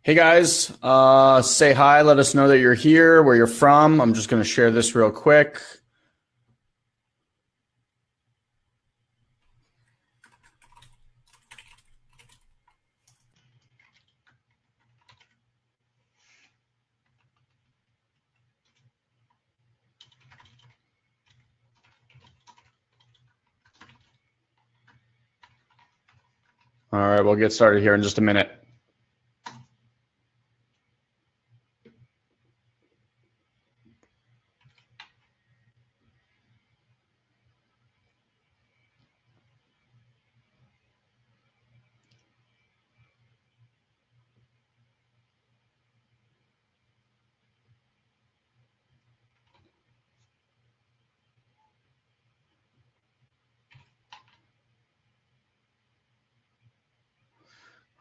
Hey guys, say hi. Let us know that you're here, where you're from. I'm just going to share this real quick. All right, we'll get started here in just a minute.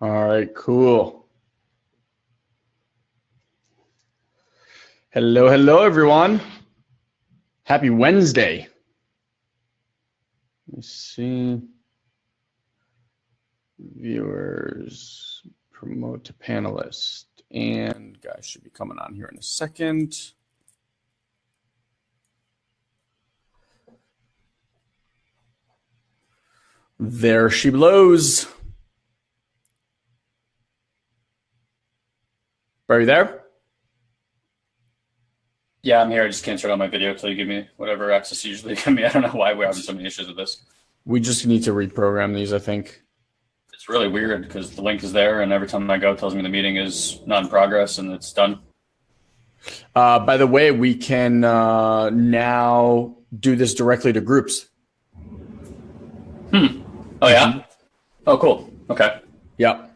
All right, cool. Hello, everyone. Happy Wednesday. Let me see. Viewers, promote to panelist. And guys should be coming on here in a second. There she blows. Are you there? Yeah, I'm here. I just can't turn on my video until you give me whatever access you usually give me. I don't know why we're having so many issues with this. We just need to reprogram these, I think. It's really weird because the link is there, and every time I go, it tells me the meeting is not in progress and it's done. By the way, we can now do this directly to groups. Oh, yeah? Oh, cool. Okay. Yeah.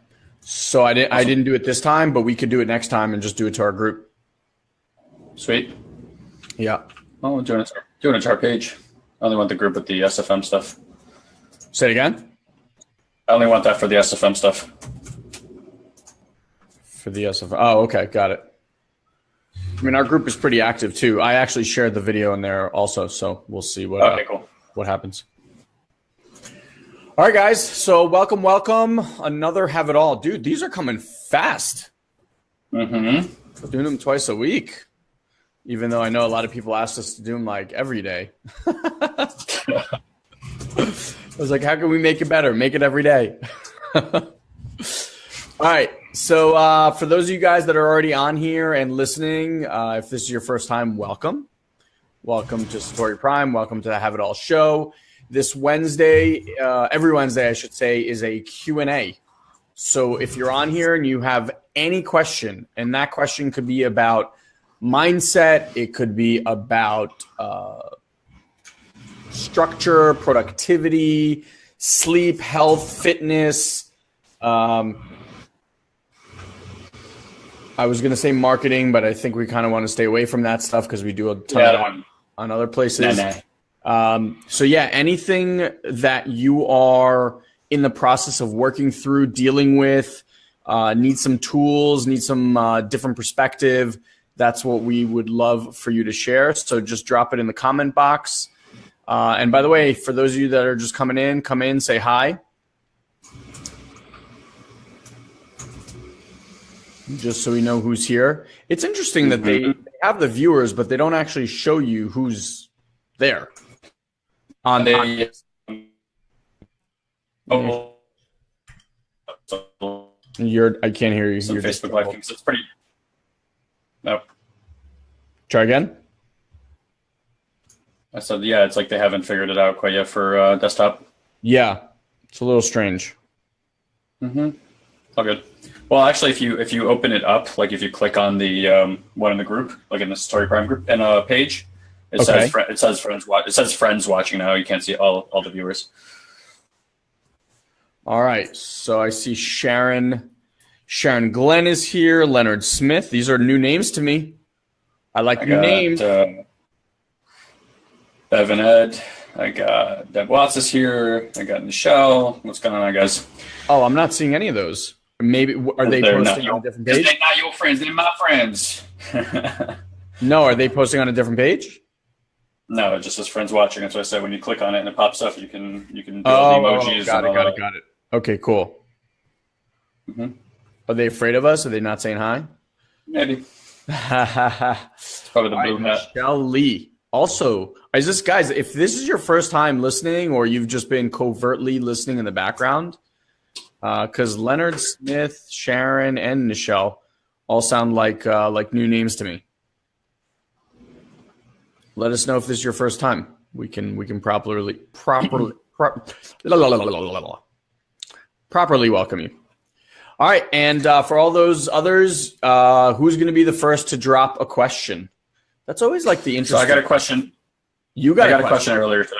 So I didn't do it this time, but we could do it next time and just do it to our group. Sweet. Yeah. Oh, we'll join a chart page. I only want the group with the SFM stuff. Say it again? I only want that for the SFM stuff. For the SFM. Oh, okay. Got it. I mean, our group is pretty active too. I actually shared the video in there also, so we'll see what happens. All right, guys. So welcome. Another Have It All. Dude, these are coming fast. Mm-hmm. We're doing them twice a week, even though I know a lot of people asked us to do them like every day. I was like, how can we make it better? Make it every day. All right. So for those of you guys that are already on here and listening, if this is your first time, welcome. Welcome to SatoriPrime. Welcome to the Have It All show. This Wednesday, every Wednesday, I should say, is a Q&A. So if you're on here and you have any question, and that question could be about mindset, it could be about structure, productivity, sleep, health, fitness. I was going to say marketing, but I think we kind of want to stay away from that stuff because we do a ton on other places. So yeah, anything that you are in the process of working through, dealing with, need some tools, need some different perspective, that's what we would love for you to share. So just drop it in the comment box. And by the way, for those of you that are just coming in, come in, say hi. Just so we know who's here. It's interesting that they have the viewers, but they don't actually show you who's there. I can't hear you. Some Facebook Live things. It's pretty. No. Try again. I said, yeah, it's like they haven't figured it out quite yet for desktop. Yeah, it's a little strange. Mm-hmm. All good. Well, actually, if you open it up, like if you click on the one in the group, like in the SatoriPrime group, and a page, it says friends watching now. You can't see all the viewers. All right. So I see Sharon Glenn is here. Leonard Smith. These are new names to me. I like new names. Bevan Ed. I got Deb Watts is here. I got Michelle. What's going on, guys? Oh, I'm not seeing any of those. Maybe are they posting on a different page? They're not your friends. They're my friends. No, are they posting on a different page? No, it just says friends watching. That's what I said. When you click on it and it pops up, you can do all the emojis. Got it. Okay, cool. Mm-hmm. Are they afraid of us? Are they not saying hi? Maybe. It's probably the blue net. Michelle Lee. Also, is this, guys, if this is your first time listening or you've just been covertly listening in the background, because Leonard Smith, Sharon, and Michelle all sound like new names to me. Let us know if this is your first time. We can properly welcome you. All right, and for all those others, who's going to be the first to drop a question? That's always like the interesting. So I got a question. You got a question earlier today.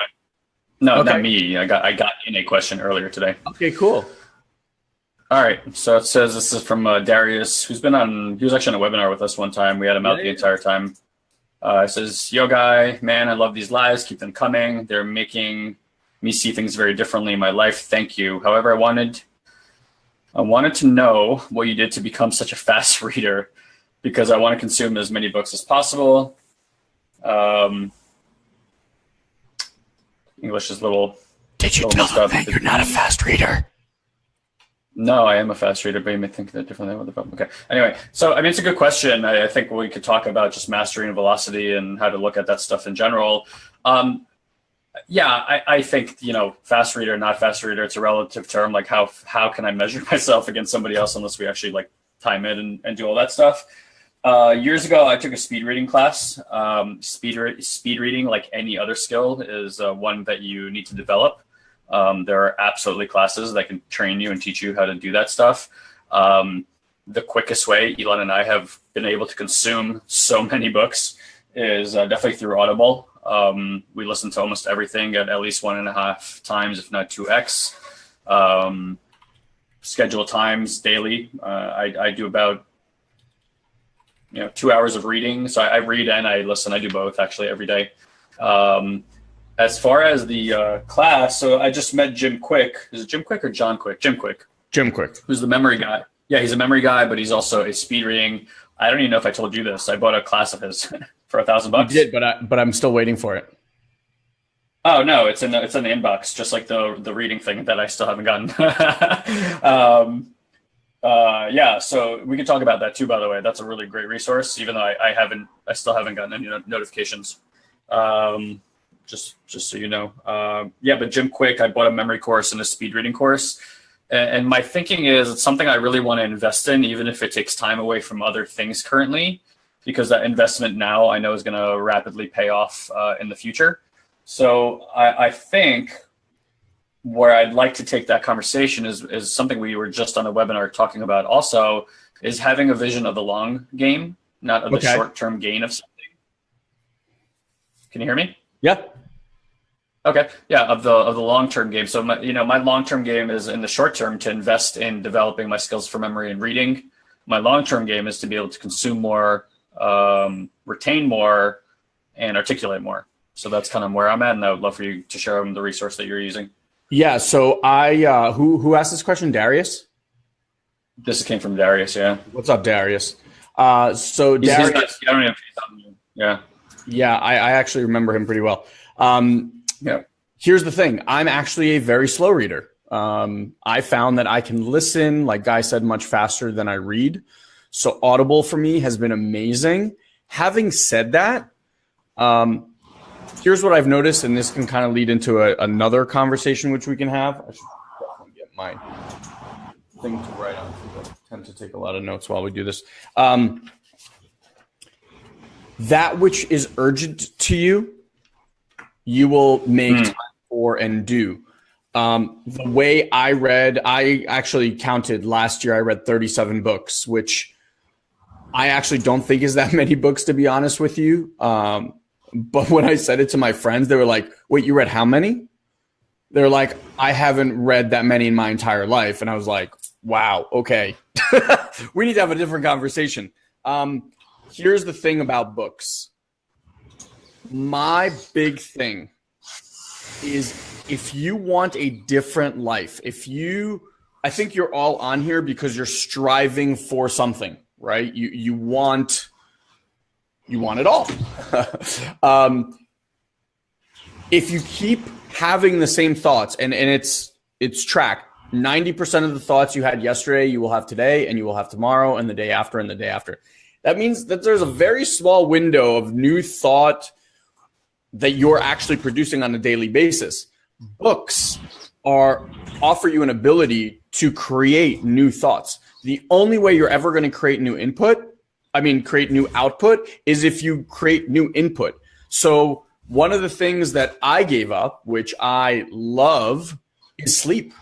No, okay. Not me. I got in a question earlier today. Okay, cool. All right. So it says this is from Darius, who's been on. He was actually on a webinar with us one time. We had him out the entire time. It says, "Yo, guy, man, I love these lives. Keep them coming. They're making me see things very differently in my life. Thank you. However, I wanted to know what you did to become such a fast reader, because I want to consume as many books as possible." English is a little. Did you tell them that you're not a fast reader? No, I am a fast reader, but you may think that differently. Okay. Anyway, so I mean, it's a good question. I think we could talk about just mastering velocity and how to look at that stuff in general. Yeah, I think, fast reader, not fast reader, it's a relative term. Like how can I measure myself against somebody else unless we actually like time it and do all that stuff. Years ago, I took a speed reading class. Speed reading, like any other skill, is one that you need to develop. There are absolutely classes that can train you and teach you how to do that stuff. The quickest way Ilan and I have been able to consume so many books is definitely through Audible. We listen to almost everything at least 1.5 times, if not 2x. Schedule times daily. I do about 2 hours of reading. So I read and I listen. I do both actually every day. As far as the class, so I just met Jim Quick. Is it Jim Quick or John Quick? Jim Quick. Jim Quick. Who's the memory guy. Yeah, he's a memory guy, but he's also a speed reading. I don't even know if I told you this. I bought a class of his for $1,000. You did, but I'm still waiting for it. Oh no, it's in the inbox, just like the reading thing that I still haven't gotten. Yeah, so we can talk about that too. By the way, that's a really great resource. Even though I still haven't gotten any notifications. Just so you know. Yeah, but Jim Quick, I bought a memory course and a speed reading course. And my thinking is it's something I really want to invest in, even if it takes time away from other things currently, because that investment now I know is going to rapidly pay off in the future. So I think where I'd like to take that conversation is something we were just on a webinar talking about also, is having a vision of the long game, not of the short-term gain of something. Can you hear me? Yeah. Okay. Yeah, of the long-term game. So my long-term game is in the short term to invest in developing my skills for memory and reading. My long-term game is to be able to consume more, retain more, and articulate more. So that's kind of where I'm at, and I would love for you to share the resource that you're using. Yeah. So I who asked this question? Darius. This came from Darius. Yeah. What's up, Darius? So Darius. I don't know if he's on. Yeah. Yeah, I actually remember him pretty well. Yeah. Here's the thing. I'm actually a very slow reader. I found that I can listen, like Guy said, much faster than I read. So Audible for me has been amazing. Having said that, here's what I've noticed, and this can kind of lead into another conversation which we can have. I should definitely get my thing to write on. I tend to take a lot of notes while we do this. That which is urgent to you, you will make time for and do. The way I actually counted last year, I read 37 books, which I actually don't think is that many books, to be honest with you. But when I said it to my friends, they were like, wait, you read how many? They're like, I haven't read that many in my entire life. And I was like, wow, okay. We need to have a different conversation. Here's the thing about books. My big thing is if you want a different life, I think you're all on here because you're striving for something, right? You want it all. If you keep having the same thoughts and it's tracked, 90% of the thoughts you had yesterday, you will have today, and you will have tomorrow, and the day after, and the day after. That means that there's a very small window of new thought that you're actually producing on a daily basis. Books offer you an ability to create new thoughts. The only way you're ever going to create new output is if you create new input. So one of the things that I gave up, which I love, is sleep.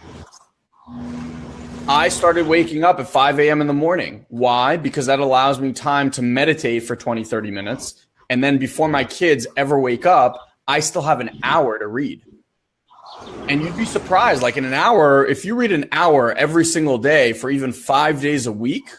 I started waking up at 5 a.m. in the morning. Why? Because that allows me time to meditate for 20, 30 minutes. And then before my kids ever wake up, I still have an hour to read. And you'd be surprised, like in an hour, if you read an hour every single day for even 5 days a week,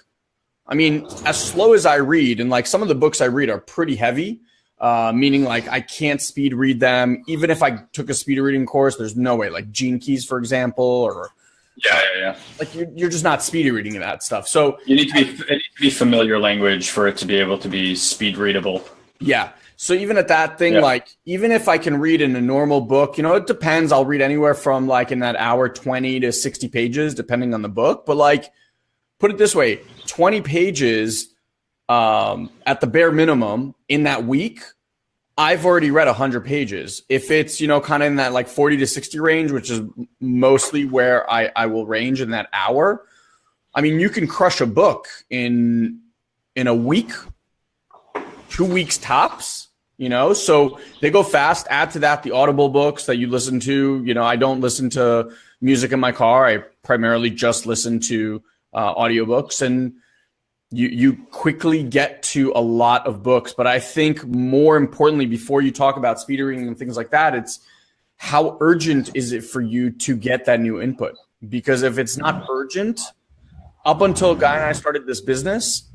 I mean, as slow as I read, and like some of the books I read are pretty heavy, meaning like I can't speed read them. Even if I took a speed reading course, there's no way, like Gene Keys, for example, or yeah. Like you're just not speed reading that stuff. So it needs to be familiar language for it to be able to be speed readable. Yeah. So even at that thing, like even if I can read in a normal book, it depends. I'll read anywhere from like in that hour, 20 to 60 pages, depending on the book. But like, put it this way, 20 pages at the bare minimum in that week, I've already read 100 pages. If it's, kind of in that like 40 to 60 range, which is mostly where I will range in that hour. I mean, you can crush a book in a week, 2 weeks tops, so they go fast. Add to that the Audible books that you listen to. I don't listen to music in my car. I primarily just listen to audiobooks, and you quickly get to a lot of books. But I think more importantly, before you talk about speed reading and things like that, it's how urgent is it for you to get that new input? Because if it's not urgent, up until Guy and I started this business,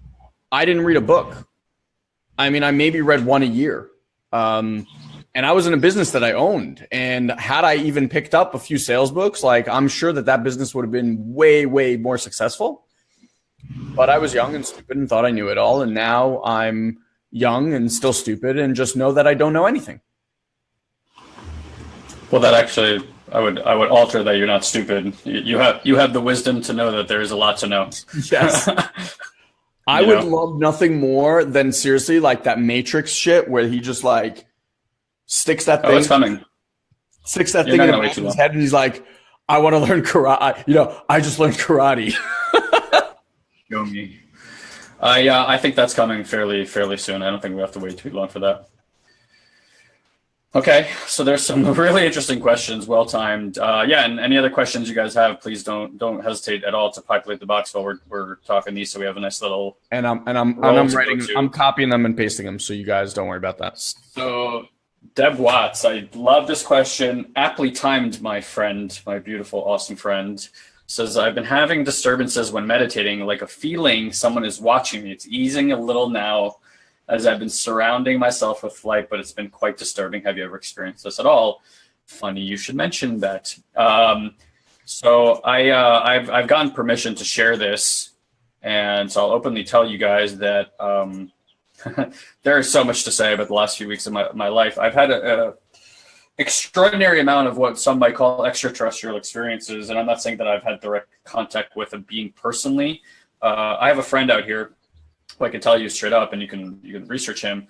I didn't read a book. I mean, I maybe read one a year. And I was in a business that I owned. And had I even picked up a few sales books, like I'm sure that business would have been way, way more successful. But I was young and stupid and thought I knew it all. And now I'm young and still stupid and just know that I don't know anything. Well, that actually, I would alter that. You're not stupid. You have the wisdom to know that there is a lot to know. Yes. I would love nothing more than seriously like that Matrix shit where he just like sticks that thing. Oh, it's coming. Sticks that thing in his head and he's like, I want to learn karate. I just learned karate. Show me. I think that's coming fairly soon. I don't think we have to wait too long for that. Okay, so there's some really interesting questions, well timed. And any other questions you guys have, please don't hesitate at all to populate the box while we're talking these, so we have a nice little. And I'm writing, I'm copying them and pasting them, so you guys don't worry about that. So Deb Watts, I love this question. Aptly timed, my friend, my beautiful, awesome friend, says, I've been having disturbances when meditating, like a feeling someone is watching me. It's easing a little now, as I've been surrounding myself with light, but it's been quite disturbing. Have you ever experienced this at all? Funny you should mention that. So I've gotten permission to share this, and so I'll openly tell you guys that there is so much to say about the last few weeks of my life. I've had a extraordinary amount of what some might call extraterrestrial experiences, and I'm not saying that I've had direct contact with a being personally. I have a friend out here who I can tell you straight up, and you can research him.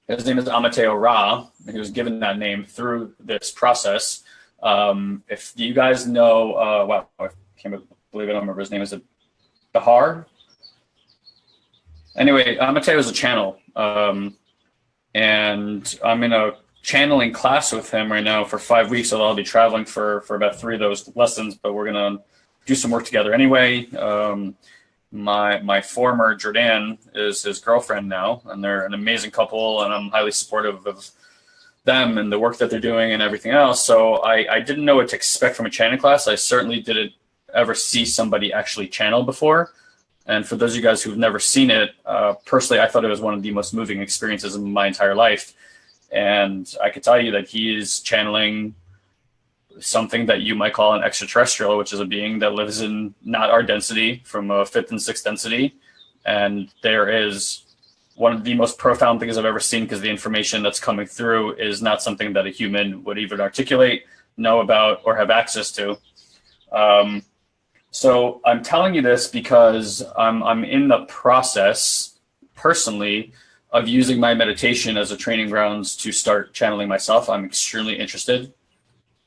His name is Amateo Ra. He was given that name through this process. If you guys know, I can't believe I don't remember his name. Is it Bahar? Anyway, Amateo is a channel, and I'm in a channeling class with him right now for 5 weeks. So I'll be traveling for about 3 of those lessons, but we're gonna do some work together anyway. My former Jordan is his girlfriend now, and they're an amazing couple, and I'm highly supportive of them and the work that they're doing and everything else. So I didn't know what to expect from a channeling class. I certainly didn't ever see somebody actually channel before. And for those of you guys who've never seen it, personally, I thought it was one of the most moving experiences of my entire life. And I could tell you that he is channeling something that you might call an extraterrestrial, which is a being that lives in not our density, from a 5th and 6th density. And there is one of the most profound things I've ever seen, because the information that's coming through is not something that a human would even articulate, know about, or have access to. So I'm telling you this because I'm in the process personally of using my meditation as a training grounds to start channeling myself. I'm extremely interested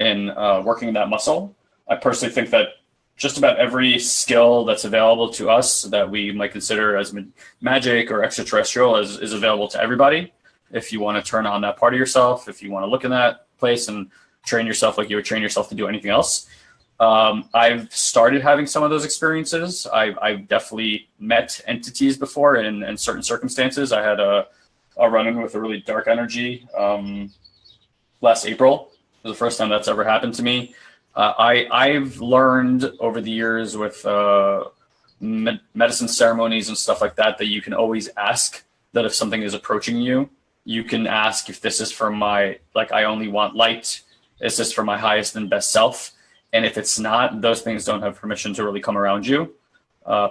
in working that muscle. I personally think that just about every skill that's available to us that we might consider as magic or extraterrestrial is available to everybody. If you want to turn on that part of yourself, if you want to look in that place and train yourself like you would train yourself to do anything else. I've started having some of those experiences. I've definitely met entities before in certain circumstances. I had a run-in with a really dark energy last April. It was the first time that's ever happened to me. I've learned over the years with medicine ceremonies and stuff like that you can always ask that if something is approaching you, you can ask if this is for my, like, I only want light. Is this for my highest and best self? And if it's not, those things don't have permission to really come around you.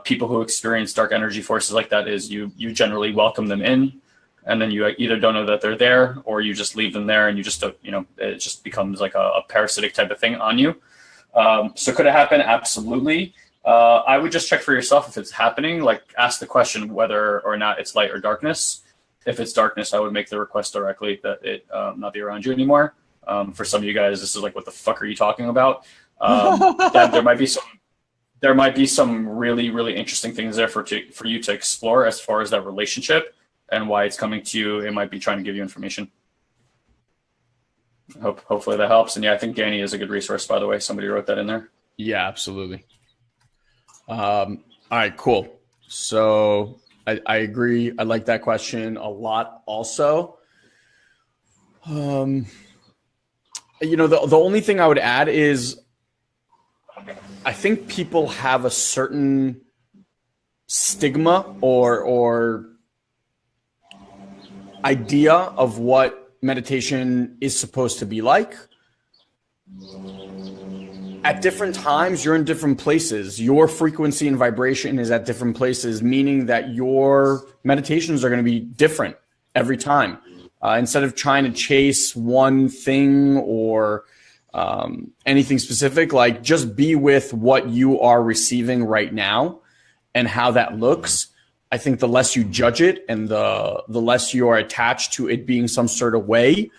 People who experience dark energy forces like that is you generally welcome them in, and then you either don't know that they're there, or you just leave them there and you just don't, it just becomes like a parasitic type of thing on you. So could it happen? Absolutely. I would just check for yourself if it's happening, like ask the question whether or not it's light or darkness. If it's darkness, I would make the request directly that it not be around you anymore. For some of you guys, this is like, what the fuck are you talking about? There might be some really, really interesting things there for you to explore as far as that relationship and why it's coming to you. It might be trying to give you information. Hopefully that helps. And yeah, I think Danny is a good resource, by the way. Somebody wrote that in there. Yeah, absolutely. All right, cool. So I agree. I like that question a lot also. The only thing I would add is I think people have a certain stigma or idea of what meditation is supposed to be like. At different times, you're in different places. Your frequency and vibration is at different places, meaning that your meditations are going to be different every time. Instead of trying to chase one thing or anything specific, like just be with what you are receiving right now and how that looks. I think the less you judge it and the less you are attached to it being some sort of way,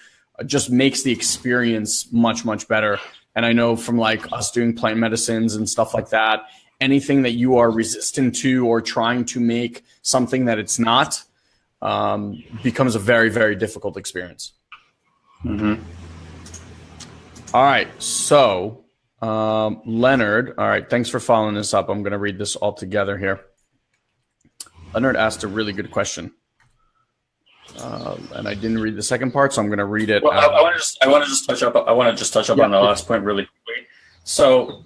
just makes the experience much, much better. And I know from like us doing plant medicines and stuff like that, anything that you are resistant to or trying to make something that it's not becomes a very, very difficult experience. Mm-hmm. All right. So Leonard, all right. Thanks for following this up. I'm going to read this all together here. Leonard asked a really good question. And I didn't read the second part, so I'm going to read it. Well, I want to just touch up on the last point really quickly. So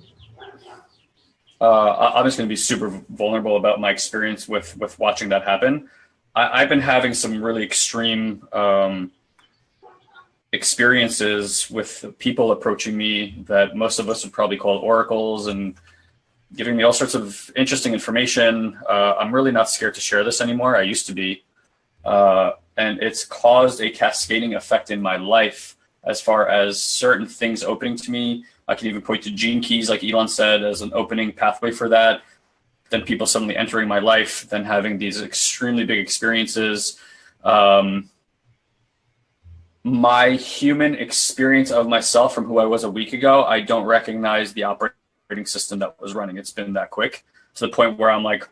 I'm just going to be super vulnerable about my experience with watching that happen. I've been having some really extreme experiences with people approaching me that most of us would probably call oracles and giving me all sorts of interesting information. I'm really not scared to share this anymore. I used to be. And it's caused a cascading effect in my life as far as certain things opening to me. I can even point to gene keys, like Ilan said, as an opening pathway for that. Then people suddenly entering my life, then having these extremely big experiences. My human experience of myself from who I was a week ago, I don't recognize the operating system that was running. It's been that quick to the point where I'm like,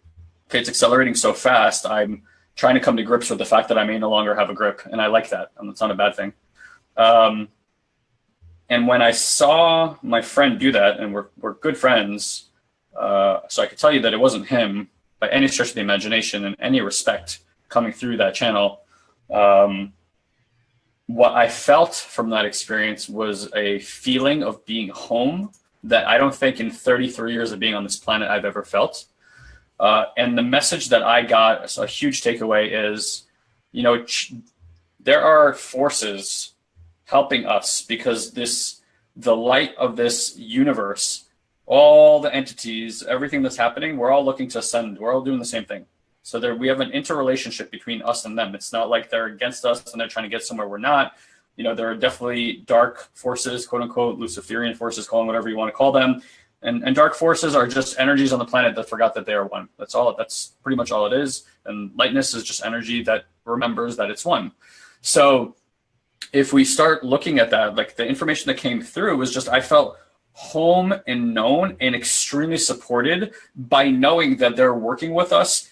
okay, it's accelerating so fast. I'm trying to come to grips with the fact that I may no longer have a grip. And I like that. And it's not a bad thing. And when I saw my friend do that, and we're good friends, so I could tell you that it wasn't him by any stretch of the imagination in any respect coming through that channel. What I felt from that experience was a feeling of being home that I don't think in 33 years of being on this planet I've ever felt. And the message that I got, a huge takeaway is, there are forces helping us because the light of this universe, all the entities, everything that's happening, we're all looking to ascend. We're all doing the same thing. So we have an interrelationship between us and them. It's not like they're against us and they're trying to get somewhere we're not. There are definitely dark forces, quote unquote, Luciferian forces, call them whatever you want to call them, And dark forces are just energies on the planet that forgot that they are one. That's all. That's pretty much all it is. And lightness is just energy that remembers that it's one. So if we start looking at that, like the information that came through was just, I felt home and known and extremely supported by knowing that they're working with us,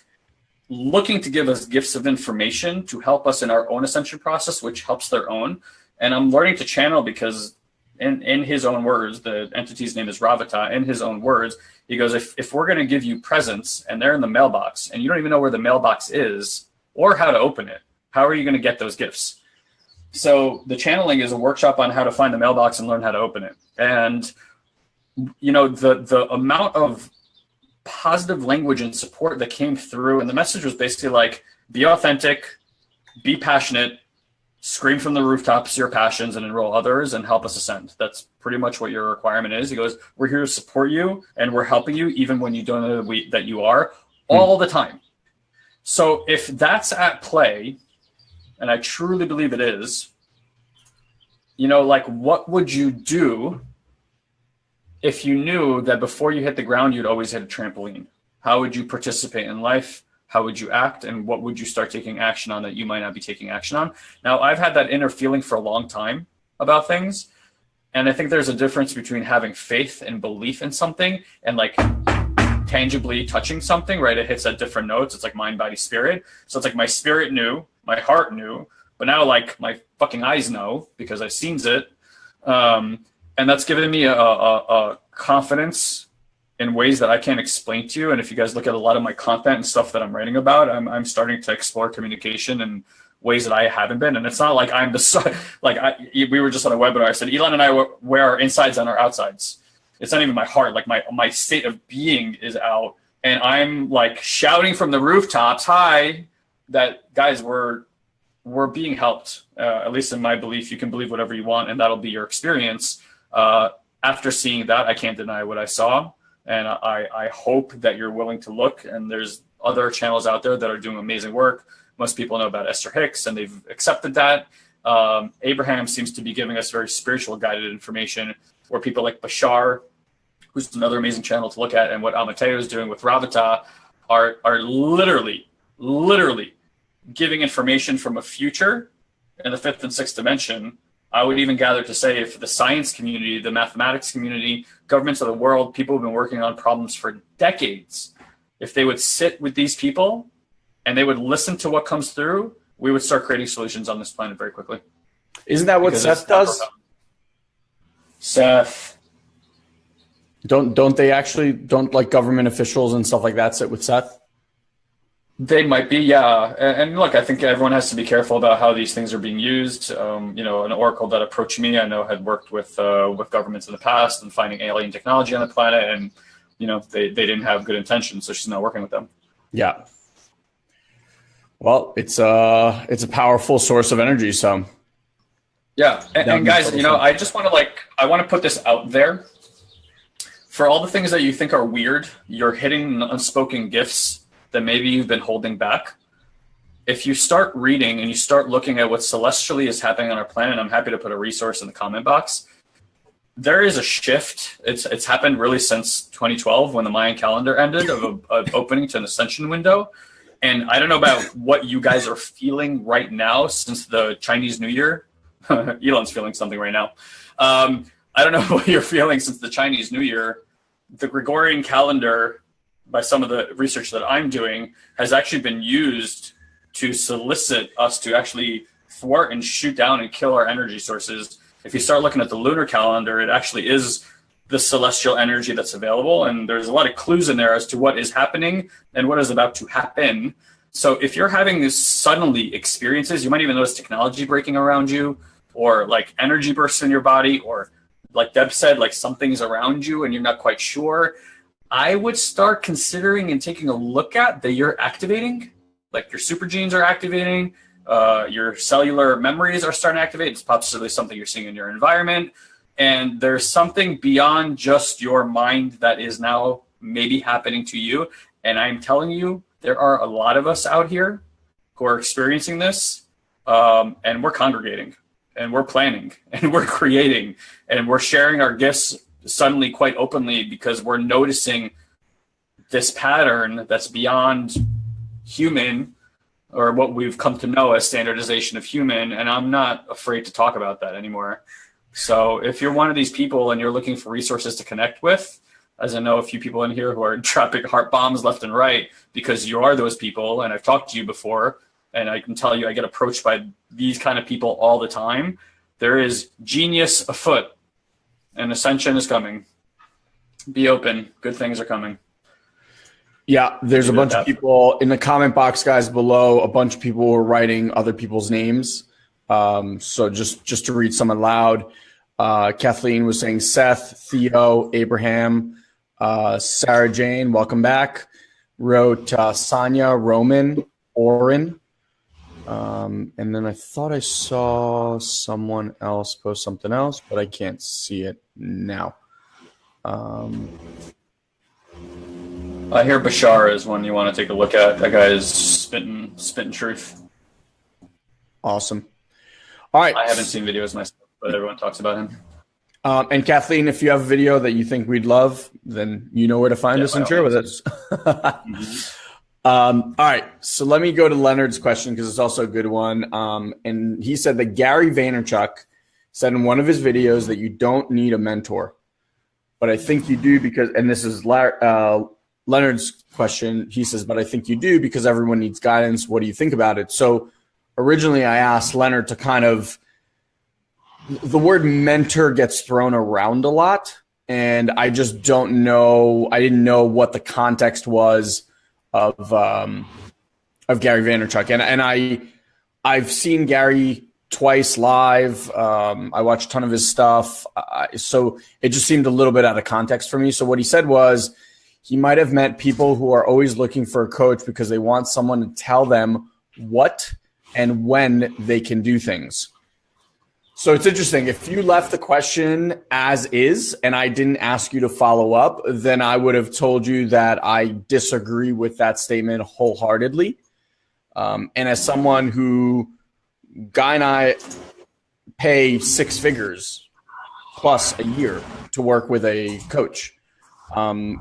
looking to give us gifts of information to help us in our own ascension process, which helps their own. And I'm learning to channel because in his own words, the entity's name is Ravata. In his own words, he goes, if we're going to give you presents and they're in the mailbox and you don't even know where the mailbox is or how to open it, how are you going to get those gifts? So the channeling is a workshop on how to find the mailbox and learn how to open it. And, you know, the amount of positive language and support that came through, and the message was basically like, be authentic, be passionate, scream from the rooftops your passions and enroll others and help us ascend. That's pretty much what your requirement is. He goes, we're here to support you and we're helping you even when you don't know that you are, all the time. So if that's at play, and I truly believe it is, you know, like, what would you do if you knew that before you hit the ground, you'd always hit a trampoline? How would you participate in life? How would you act? And what would you start taking action on that you might not be taking action on? Now, I've had that inner feeling for a long time about things. And I think there's a difference between having faith and belief in something and like tangibly touching something, right? It hits at different notes. It's like mind, body, spirit. So it's like my spirit knew, my heart knew, but now like my fucking eyes know because I've seen it. And that's given me a confidence in ways that I can't explain to you. And if you guys look at a lot of my content and stuff that I'm writing about, I'm starting to explore communication in ways that I haven't been. And it's not like I'm we were just on a webinar. I said, Ilan and I wear our insides and our outsides. It's not even my heart. Like my state of being is out. And I'm like shouting from the rooftops, hi, that guys, we're being helped. At least in my belief, you can believe whatever you want and that'll be your experience. After seeing that, I can't deny what I saw. And I hope that you're willing to look. And there's other channels out there that are doing amazing work. Most people know about Esther Hicks, and they've accepted that. Abraham seems to be giving us very spiritual guided information, where people like Bashar, who's another amazing channel to look at, and what Amateo is doing with Ravata are literally giving information from a future in the fifth and sixth dimension. I would even gather to say if the science community, the mathematics community, governments of the world, people who've been working on problems for decades, if they would sit with these people and they would listen to what comes through, we would start creating solutions on this planet very quickly. Isn't that what Seth does? Seth. Don't like government officials and stuff like that sit with Seth? They might be, yeah. And look, I think everyone has to be careful about how these things are being used. You know, an oracle that approached me, I know had worked with governments in the past and finding alien technology on the planet, and you know they didn't have good intentions, so she's not working with them. Yeah. Well, it's a powerful source of energy. So. Yeah, and guys, you know, I just want to put this out there. For all the things that you think are weird, you're hitting unspoken gifts that maybe you've been holding back. If you start reading and you start looking at what celestially is happening on our planet, I'm happy to put a resource in the comment box. There is a shift. It's happened really since 2012 when the Mayan calendar ended of opening to an ascension window. And I don't know about what you guys are feeling right now since the Chinese New Year. Ilan's feeling something right now. I don't know what you're feeling since the Chinese New Year. The Gregorian calendar, by some of the research that I'm doing, has actually been used to solicit us to actually thwart and shoot down and kill our energy sources. If you start looking at the lunar calendar, it actually is the celestial energy that's available. And there's a lot of clues in there as to what is happening and what is about to happen. So if you're having these suddenly experiences, you might even notice technology breaking around you, or like energy bursts in your body, or like Deb said, like something's around you and you're not quite sure. I would start considering and taking a look at that you're activating, like your super genes are activating, your cellular memories are starting to activate. It's possibly something you're seeing in your environment. And there's something beyond just your mind that is now maybe happening to you. And I'm telling you, there are a lot of us out here who are experiencing this, and we're congregating, and we're planning, and we're creating, and we're sharing our gifts suddenly quite openly because we're noticing this pattern that's beyond human, or what we've come to know as standardization of human, and I'm not afraid to talk about that anymore. So if you're one of these people and you're looking for resources to connect with, as I know a few people in here who are dropping heart bombs left and right because you are those people, and I've talked to you before, and I can tell you I get approached by these kind of people all the time. There is genius afoot, and ascension is coming. Be open. Good things are coming. Yeah, there's a bunch of people in the comment box, guys, below. A bunch of people were writing other people's names. So just to read some aloud, Kathleen was saying Seth, Theo, Abraham, Sarah Jane, welcome back. Wrote Sonia, Roman, Oren. And then I thought I saw someone else post something else, but I can't see it now. I hear Bashar is one you want to take a look at. That guy is spitting truth. Awesome. All right. I haven't seen videos myself, but everyone talks about him. And Kathleen, if you have a video that you think we'd love, then you know where to find us and share with us. All right. So let me go to Leonard's question because it's also a good one. And he said that Gary Vaynerchuk said in one of his videos that you don't need a mentor. But I think you do because, and this is Leonard's question. He says, but I think you do because everyone needs guidance. What do you think about it? So originally I asked Leonard to kind of, the word mentor gets thrown around a lot. And I just don't know. I didn't know what the context was of Gary Vaynerchuk. And I've seen Gary twice live. I watched a ton of his stuff. So it just seemed a little bit out of context for me. So what he said was he might have meant people who are always looking for a coach because they want someone to tell them what and when they can do things. So it's interesting. If you left the question as is and I didn't ask you to follow up, then I would have told you that I disagree with that statement wholeheartedly. And as someone who, Guy and I pay six figures plus a year to work with a coach. And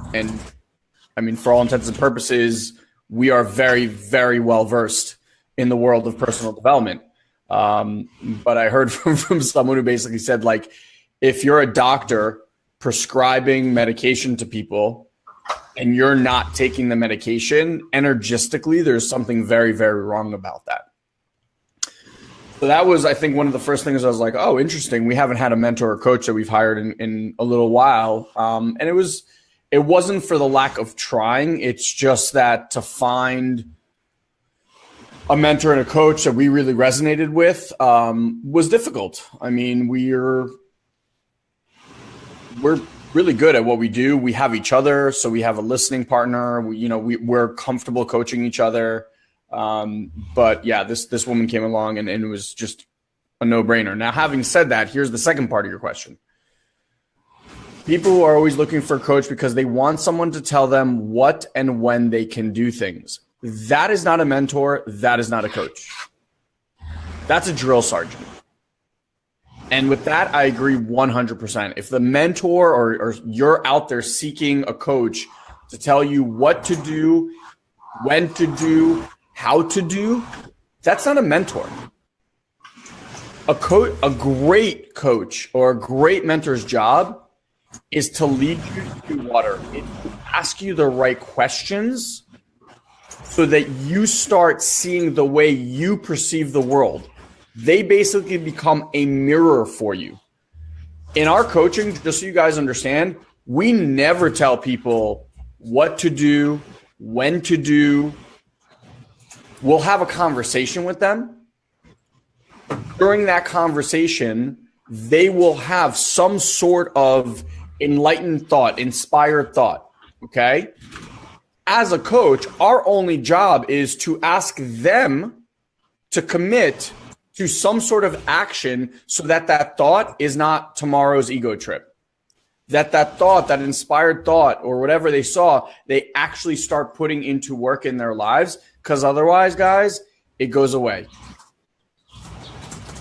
I mean, for all intents and purposes, we are very, very well versed in the world of personal development. But I heard from someone who basically said, like, if you're a doctor prescribing medication to people and you're not taking the medication, energistically, there's something very, very wrong about that. So that was, I think, one of the first things I was like, oh, interesting. We haven't had a mentor or coach that we've hired in a little while. And it wasn't for the lack of trying. It's just that to find a mentor and a coach that we really resonated with was difficult. I mean, we're really good at what we do. We have each other, so we have a listening partner. We're comfortable coaching each other. But yeah, this woman came along and it was just a no-brainer. Now, having said that, here's the second part of your question. People who are always looking for a coach because they want someone to tell them what and when they can do things. That is not a mentor. That is not a coach. That's a drill sergeant. And with that, I agree 100%. If the mentor or you're out there seeking a coach to tell you what to do, when to do, how to do, that's not a mentor. A great coach or a great mentor's job is to lead you to water. It's to ask you the right questions so that you start seeing the way you perceive the world. They basically become a mirror for you. In our coaching, just so you guys understand, we never tell people what to do, when to do. We'll have a conversation with them. During that conversation, they will have some sort of enlightened thought, inspired thought, okay? As a coach, our only job is to ask them to commit to some sort of action so that that thought is not tomorrow's ego trip. That thought, that inspired thought or whatever they saw, they actually start putting into work in their lives, because otherwise, guys, it goes away.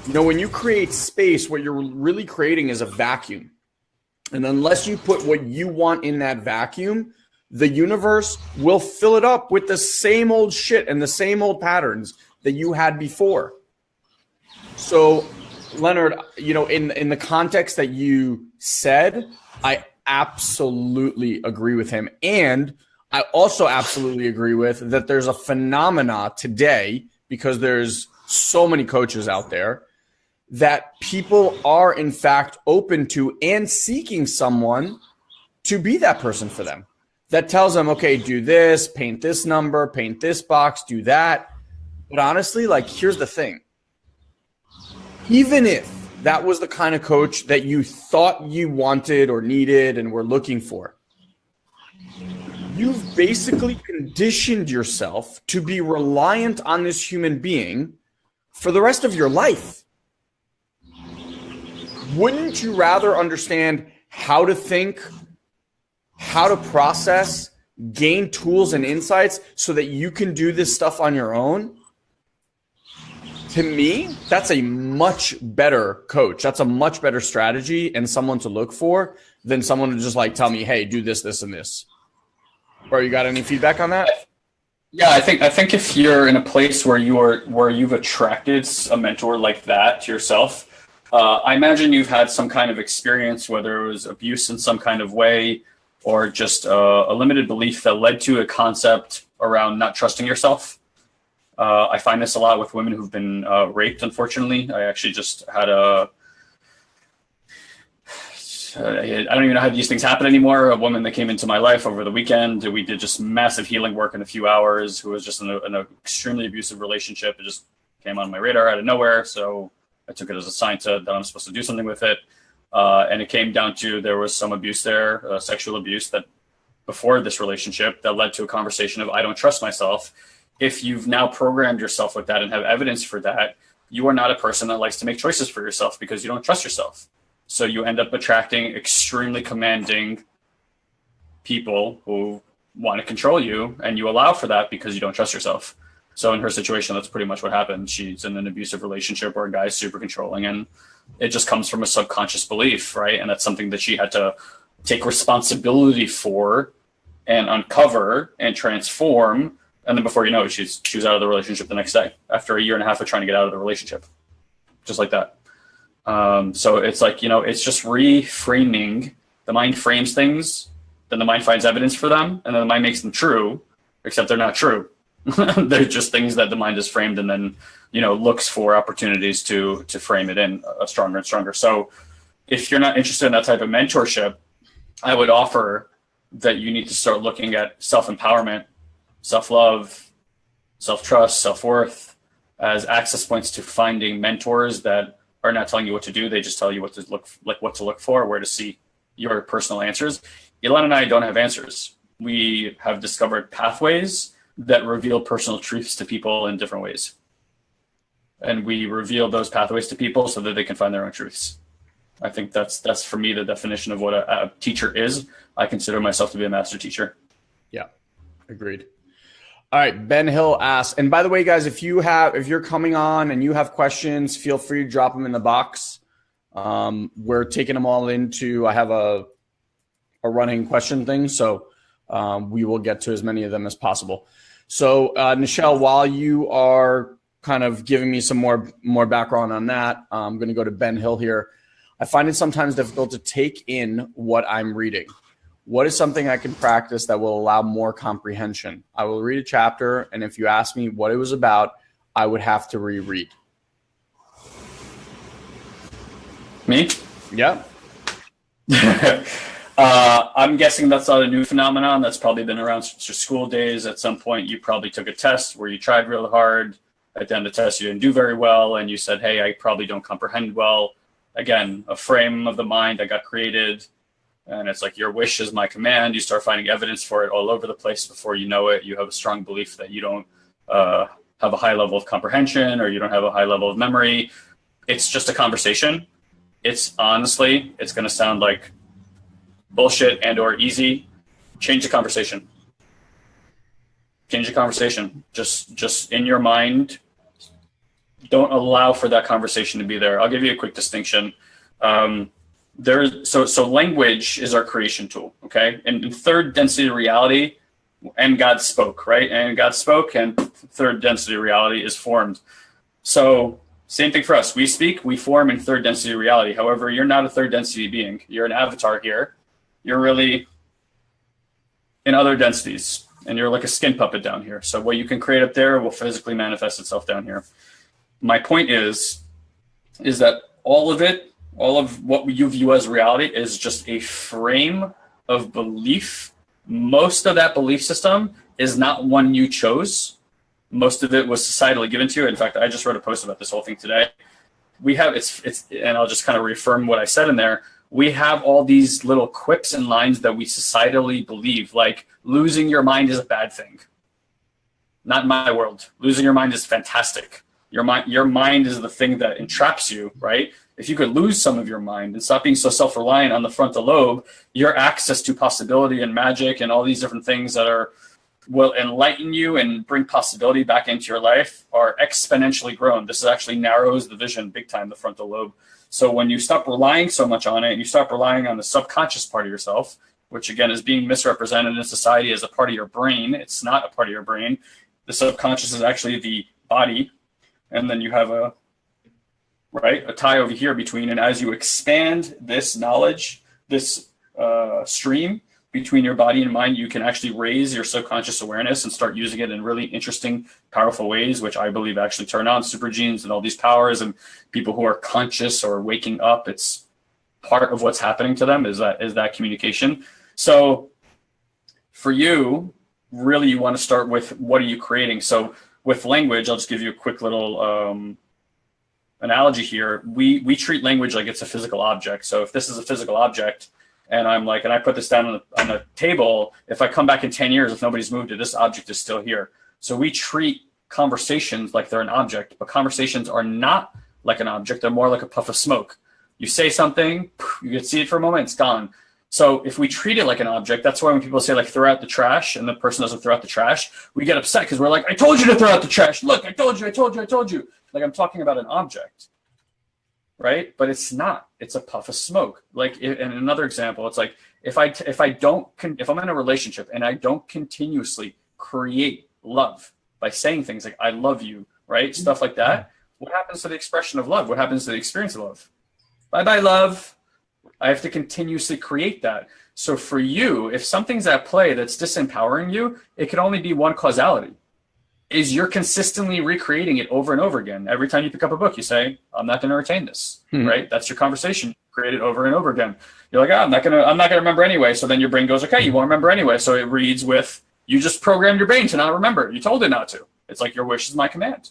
You know, when you create space, what you're really creating is a vacuum. And unless you put what you want in that vacuum, the universe will fill it up with the same old shit and the same old patterns that you had before. So, Leonard, in the context that you said, I absolutely agree with him. And I also absolutely agree with that there's a phenomena today, because there's so many coaches out there, that people are in fact open to and seeking someone to be that person for them, that tells them, okay, do this, paint this number, paint this box, do that. But honestly, like, here's the thing. Even if that was the kind of coach that you thought you wanted or needed and were looking for, you've basically conditioned yourself to be reliant on this human being for the rest of your life. Wouldn't you rather understand how to think, how to process, gain tools and insights so that you can do this stuff on your own? To me, that's a much better coach. That's a much better strategy and someone to look for than someone to just like tell me, hey, do this, this, and this. Bro, you got any feedback on that? Yeah, I think if you're in a place where you've attracted a mentor like that to yourself, I imagine you've had some kind of experience, whether it was abuse in some kind of way or just a limited belief that led to a concept around not trusting yourself. I find this a lot with women who've been raped, unfortunately. I actually just had I don't even know how these things happen anymore. A woman that came into my life over the weekend. We did just massive healing work in a few hours, who was just in an extremely abusive relationship. It just came on my radar out of nowhere. So I took it as a sign that I'm supposed to do something with it. And it came down to there was some abuse there, sexual abuse that before this relationship that led to a conversation of I don't trust myself. If you've now programmed yourself with that and have evidence for that, you are not a person that likes to make choices for yourself because you don't trust yourself. So you end up attracting extremely commanding people who want to control you, and you allow for that because you don't trust yourself. So in her situation, that's pretty much what happened. She's in an abusive relationship where a guy's super controlling, and it just comes from a subconscious belief, right? And that's something that she had to take responsibility for and uncover and transform. And then before you know it, she was out of the relationship the next day after a year and a half of trying to get out of the relationship, just like that. So it's like, it's just reframing. The mind frames things, then the mind finds evidence for them, and then the mind makes them true, except they're not true. They're just things that the mind has framed and then, looks for opportunities to frame it in stronger and stronger. So if you're not interested in that type of mentorship, I would offer that you need to start looking at self-empowerment, self-love, self-trust, self-worth as access points to finding mentors that are not telling you what to do. They just tell you what to look for, where to see your personal answers. Ilan and I don't have answers. We have discovered pathways that reveal personal truths to people in different ways. And we reveal those pathways to people so that they can find their own truths. I think that's for me the definition of what a teacher is. I consider myself to be a master teacher. Yeah, agreed. All right, Ben Hill asks, and by the way, guys, if you're coming on and you have questions, feel free to drop them in the box. We're taking them all into, I have a running question thing, so we will get to as many of them as possible. So, Nichelle, while you are kind of giving me some more background on that, I'm going to go to Ben Hill here. I find it sometimes difficult to take in what I'm reading. What is something I can practice that will allow more comprehension? I will read a chapter, and if you ask me what it was about, I would have to reread. Me? Yeah. I'm guessing that's not a new phenomenon. That's probably been around since your school days. At some point, you probably took a test where you tried real hard. At the end of the test, you didn't do very well, and you said, hey, I probably don't comprehend well. Again, a frame of the mind that got created. And it's like your wish is my command. You start finding evidence for it all over the place. Before you know it, you have a strong belief that you don't have a high level of comprehension or you don't have a high level of memory. It's just a conversation. It's honestly, it's going to sound like bullshit and or easy. Change the conversation. Change the conversation. Just in your mind, don't allow for that conversation to be there. I'll give you a quick distinction. so language is our creation tool, okay? And in third density reality, and God spoke, right? And God spoke, and third density reality is formed. So same thing for us. We speak, we form in third density reality. However, you're not a third density being. You're an avatar here. You're really in other densities, and you're like a skin puppet down here. So what you can create up there will physically manifest itself down here. My point is that all of what you view as reality is just a frame of belief. Most of that belief system is not one you chose. Most of it was societally given to you. In fact, I just wrote a post about this whole thing today. We have and I'll just kind of reaffirm what I said in there. We have all these little quips and lines that we societally believe, like losing your mind is a bad thing. Not in my world. Losing your mind is fantastic. Your mind is the thing that entraps you, right? If you could lose some of your mind and stop being so self-reliant on the frontal lobe, your access to possibility and magic and all these different things that will enlighten you and bring possibility back into your life are exponentially grown. This actually narrows the vision big time, the frontal lobe. So when you stop relying so much on it and you stop relying on the subconscious part of yourself, which again is being misrepresented in society as a part of your brain, it's not a part of your brain. The subconscious is actually the body. And then you have a tie over here between. And as you expand this knowledge, this stream between your body and mind, you can actually raise your subconscious awareness and start using it in really interesting, powerful ways, which I believe actually turn on super genes and all these powers. And people who are conscious or waking up, it's part of what's happening to them is that communication. So for you, really, you want to start with what are you creating? So with language, I'll just give you a quick little analogy here. We treat language like it's a physical object. So if this is a physical object, and I put this down on the table, if I come back in 10 years, if nobody's moved it, this object is still here. So we treat conversations like they're an object, but conversations are not like an object. They're more like a puff of smoke. You say something, you can see it for a moment, it's gone. So if we treat it like an object, that's why when people say like throw out the trash and the person doesn't throw out the trash, we get upset because we're like, I told you to throw out the trash. Look, I told you. Like I'm talking about an object, right? But it's not. It's a puff of smoke. Like, and another example, it's like if I'm in a relationship and I don't continuously create love by saying things like I love you, right? Stuff like that. What happens to the expression of love? What happens to the experience of love? Bye-bye, love. I have to continuously create that. So for you, if something's at play that's disempowering you, it can only be one causality. Is you're consistently recreating it over and over again. Every time you pick up a book, you say, I'm not going to retain this, right? That's your conversation. Create it over and over again. You're like, I'm not going to remember anyway. So then your brain goes, okay, you won't remember anyway. So it reads with, you just programmed your brain to not remember. You told it not to. It's like your wish is my command.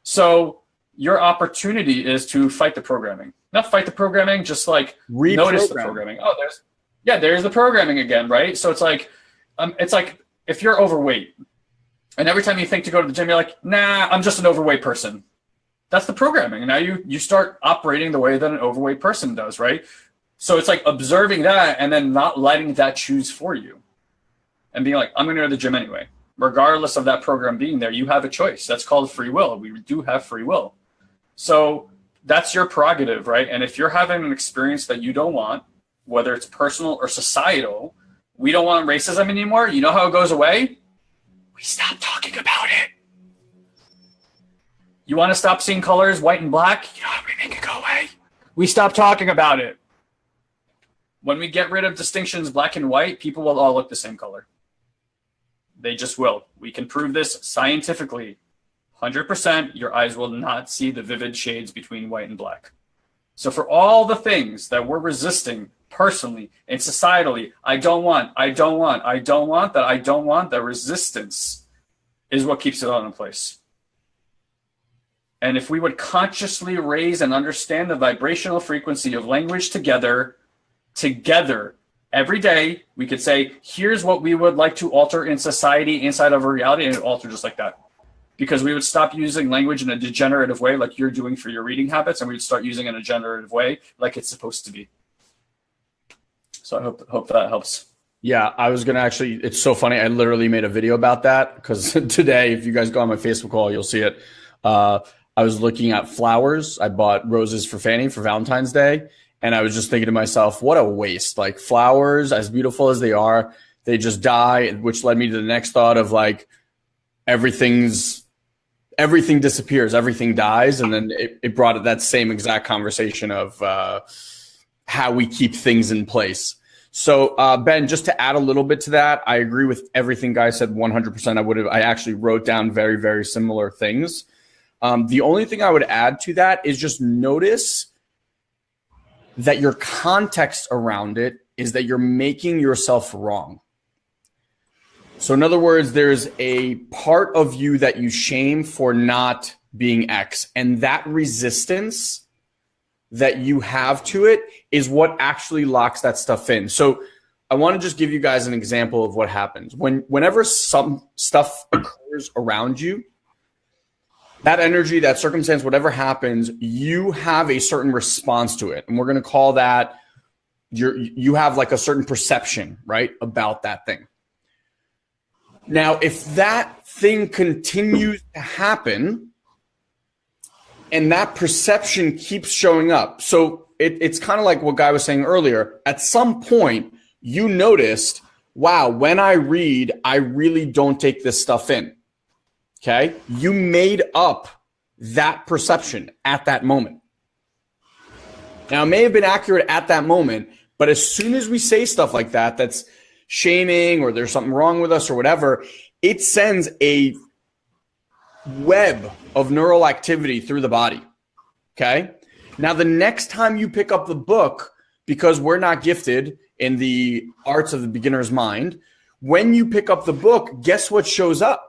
So your opportunity is to fight the programming. Not fight the programming, just like notice the programming. Oh, there's the programming again, right? So it's like if you're overweight, and every time you think to go to the gym, you're like, nah, I'm just an overweight person. That's the programming. And now you start operating the way that an overweight person does, right? So it's like observing that and then not letting that choose for you. And being like, I'm going to go to the gym anyway. Regardless of that program being there, you have a choice. That's called free will. We do have free will. So that's your prerogative, right? And if you're having an experience that you don't want, whether it's personal or societal, we don't want racism anymore. You know how it goes away? We stop talking about it. You want to stop seeing colors, white and black? You know how we make it go away? We stop talking about it. When we get rid of distinctions, black and white, people will all look the same color. They just will. We can prove this scientifically. 100%, your eyes will not see the vivid shades between white and black. So for all the things that we're resisting personally and societally, that resistance is what keeps it all in place. And if we would consciously raise and understand the vibrational frequency of language together, every day, we could say, here's what we would like to alter in society inside of a reality, and it would alter just like that. Because we would stop using language in a degenerative way like you're doing for your reading habits, and we would start using it in a generative way like it's supposed to be. So I hope that helps. Yeah, I was going to actually, it's so funny. I literally made a video about that because today, if you guys go on my Facebook wall, you'll see it. I was looking at flowers. I bought roses for Fanny for Valentine's Day. And I was just thinking to myself, what a waste. Like flowers, as beautiful as they are, they just die, which led me to the next thought of like everything disappears, everything dies. And then it brought that same exact conversation of how we keep things in place. So Ben, just to add a little bit to that, I agree with everything Guy said 100%. I actually wrote down very, very similar things. The only thing I would add to that is just notice that your context around it is that you're making yourself wrong. So in other words, there's a part of you that you shame for not being X, and that resistance that you have to it is what actually locks that stuff in. So I want to just give you guys an example of what happens. Whenever some stuff occurs around you, that energy, that circumstance, whatever happens, you have a certain response to it. And we're going to call that you have like a certain perception, right, about that thing. Now, if that thing continues to happen and that perception keeps showing up, so it's kind of like what Guy was saying earlier. At some point, you noticed, wow, when I read, I really don't take this stuff in. Okay? You made up that perception at that moment. Now, it may have been accurate at that moment, but as soon as we say stuff like that, that's shaming or there's something wrong with us or whatever, it sends a web of neural activity through the body. Okay? Now, the next time you pick up the book, because we're not gifted in the arts of the beginner's mind, when you pick up the book, guess what shows up?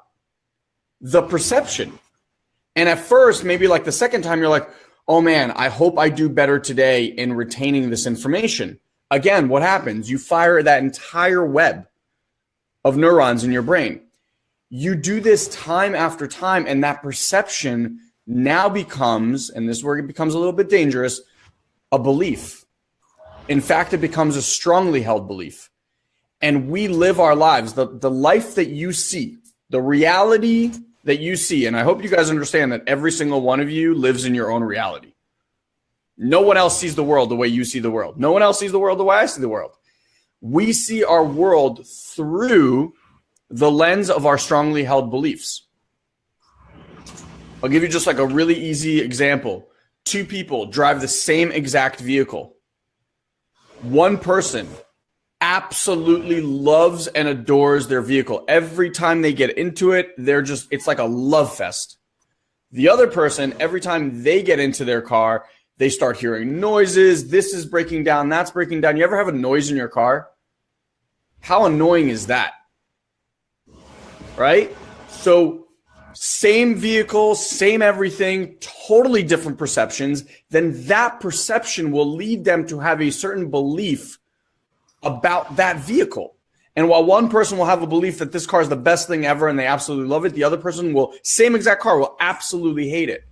The perception. And at first, maybe like the second time, you're like, oh man, I hope I do better today in retaining this information. Again, what happens? You fire that entire web of neurons in your brain. You do this time after time, and that perception now becomes, and this is where it becomes a little bit dangerous, a belief. In fact, it becomes a strongly held belief. And we live our lives, the life that you see, the reality that you see, and I hope you guys understand that every single one of you lives in your own reality. No one else sees the world the way you see the world. No one else sees the world the way I see the world. We see our world through the lens of our strongly held beliefs. I'll give you just like a really easy example. Two people drive the same exact vehicle. One person absolutely loves and adores their vehicle. Every time they get into it, it's like a love fest. The other person, every time they get into their car, they start hearing noises. This is breaking down. That's breaking down. You ever have a noise in your car? How annoying is that? Right? So same vehicle, same everything, totally different perceptions. Then that perception will lead them to have a certain belief about that vehicle. And while one person will have a belief that this car is the best thing ever and they absolutely love it, the other person will, same exact car, will absolutely hate it.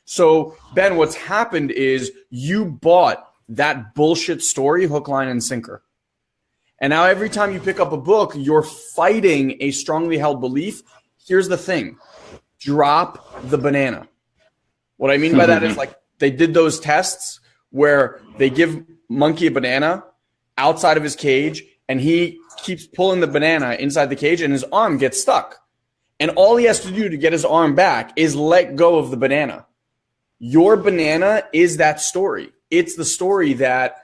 So, Ben, what's happened is you bought that bullshit story, hook, line, and sinker. And now every time you pick up a book, you're fighting a strongly held belief. Here's the thing. Drop the banana. What I mean by that is like they did those tests where they give monkey a banana outside of his cage, and he keeps pulling the banana inside the cage, and his arm gets stuck. And all he has to do to get his arm back is let go of the banana. Your banana is that story. It's the story that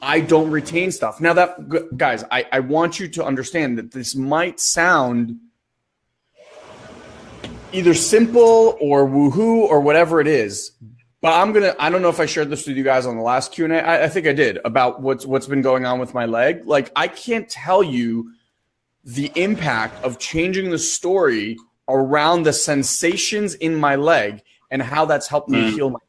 I don't retain stuff. Now that, guys, I want you to understand that this might sound either simple or woohoo or whatever it is, but I don't know if I shared this with you guys on the last Q&A. I think I did, about what's been going on with my leg. Like, I can't tell you the impact of changing the story around the sensations in my leg and how that's helped me heal my.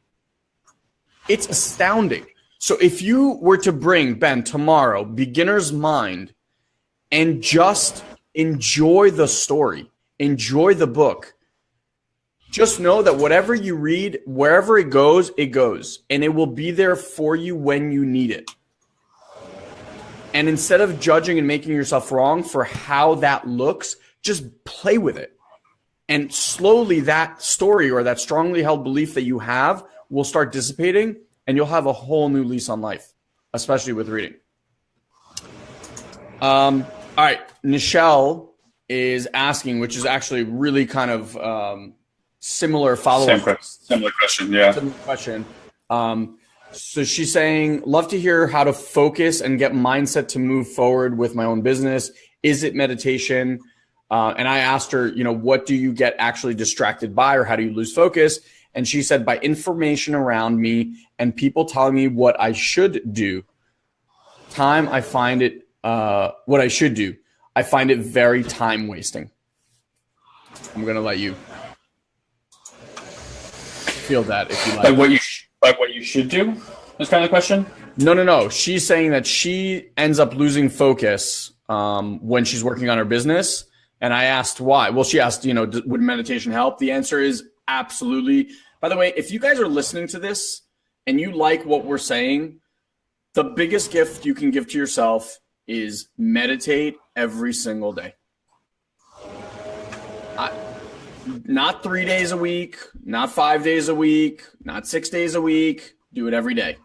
It's astounding. So if you were to bring, Ben, tomorrow, beginner's mind, and just enjoy the story, enjoy the book, just know that whatever you read, wherever it goes, and it will be there for you when you need it. And instead of judging and making yourself wrong for how that looks, just play with it. And slowly that story or that strongly held belief that you have will start dissipating, and you'll have a whole new lease on life, especially with reading. All right. Nichelle is asking, which is actually really kind of similar follow-up. Similar question, yeah. Similar question. So she's saying, love to hear how to focus and get mindset to move forward with my own business. Is it meditation? And I asked her, what do you get actually distracted by, or how do you lose focus? And she said, by information around me and people telling me what I should do. I find it what I should do. I find it very time wasting. I'm going to let you feel that if you like. Like what you should do is kind of the question? No. She's saying that she ends up losing focus when she's working on her business. And I asked why. Well, she asked, would meditation help? The answer is absolutely. By the way, if you guys are listening to this and you like what we're saying, the biggest gift you can give to yourself is meditate every single day. Not 3 days a week, not 5 days a week, not 6 days a week. Do it every day.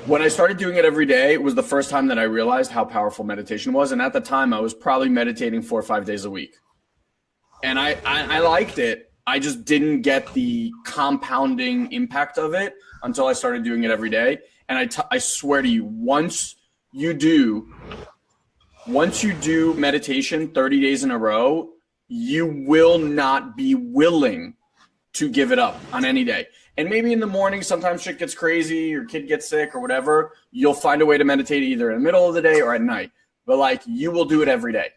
When I started doing it every day, it was the first time that I realized how powerful meditation was. And at the time, I was probably meditating 4 or 5 days a week. And I liked it. I just didn't get the compounding impact of it until I started doing it every day. And I swear to you, once you do meditation 30 days in a row, you will not be willing to give it up on any day. And maybe in the morning, sometimes shit gets crazy, your kid gets sick or whatever. You'll find a way to meditate either in the middle of the day or at night. But you will do it every day,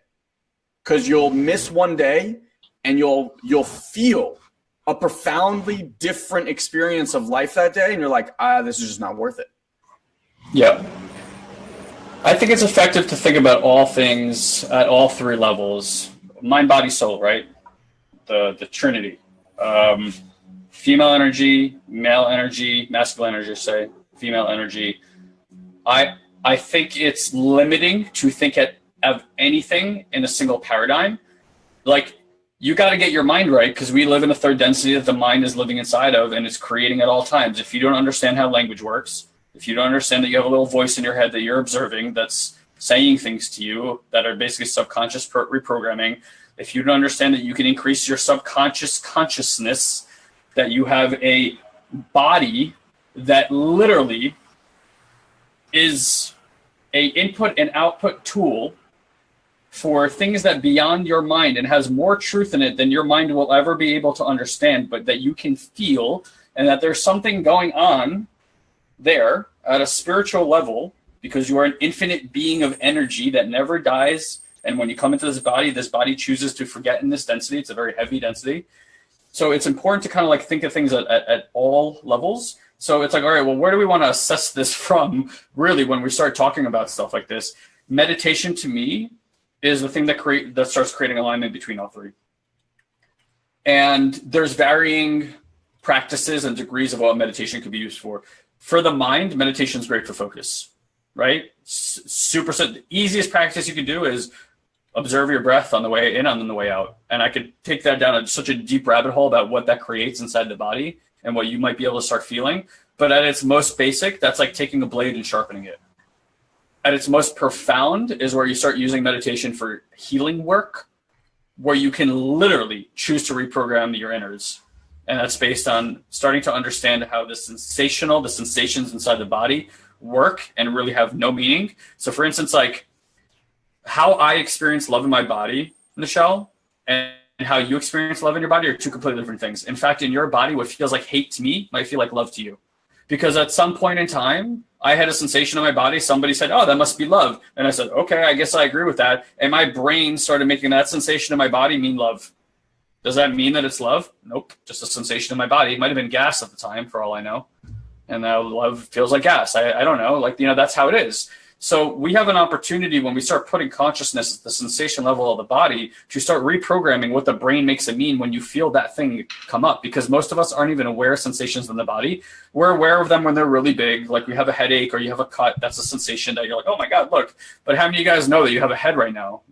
because you'll miss one day and you'll feel a profoundly different experience of life that day. And you're like, this is just not worth it. Yeah. I think it's effective to think about all things at all three levels: mind, body, soul, right? The Trinity. Female energy, male energy, masculine energy, say, female energy. I think it's limiting to think of anything in a single paradigm. You got to get your mind right, because we live in a third density that the mind is living inside of, and it's creating at all times. If you don't understand how language works, if you don't understand that you have a little voice in your head that you're observing that's saying things to you that are basically subconscious reprogramming, if you don't understand that you can increase your subconscious consciousness, that you have a body that literally is a input and output tool for things that beyond your mind, and has more truth in it than your mind will ever be able to understand, but that you can feel, and that there's something going on there at a spiritual level, because you are an infinite being of energy that never dies. And when you come into this body chooses to forget in this density. It's a very heavy density. So it's important to kind of think of things at all levels. So it's all right, well, where do we want to assess this from, really, when we start talking about stuff like this? Meditation, to me, is the thing that starts creating alignment between all three. And there's varying practices and degrees of what meditation could be used for. For the mind, meditation is great for focus, right? The easiest practice you can do is observe your breath on the way in and on the way out. And I could take that down such a deep rabbit hole about what that creates inside the body and what you might be able to start feeling. But at its most basic, that's like taking a blade and sharpening it. At its most profound is where you start using meditation for healing work, where you can literally choose to reprogram your innards. And that's based on starting to understand how the sensations inside the body work and really have no meaning. So for instance, how I experience love in my body, Nichelle, and how you experience love in your body are two completely different things. In fact, in your body, what feels like hate to me might feel like love to you. Because at some point in time, I had a sensation in my body. Somebody said, oh, that must be love. And I said, okay, I guess I agree with that. And my brain started making that sensation in my body mean love. Does that mean that it's love? Nope, just a sensation in my body. It might have been gas at the time, for all I know. And now love feels like gas. I don't know. That's how it is. So we have an opportunity when we start putting consciousness at the sensation level of the body to start reprogramming what the brain makes it mean when you feel that thing come up, because most of us aren't even aware of sensations in the body. We're aware of them when they're really big, like we have a headache or you have a cut. That's a sensation that you're like, oh my God, look. But how many of you guys know that you have a head right now?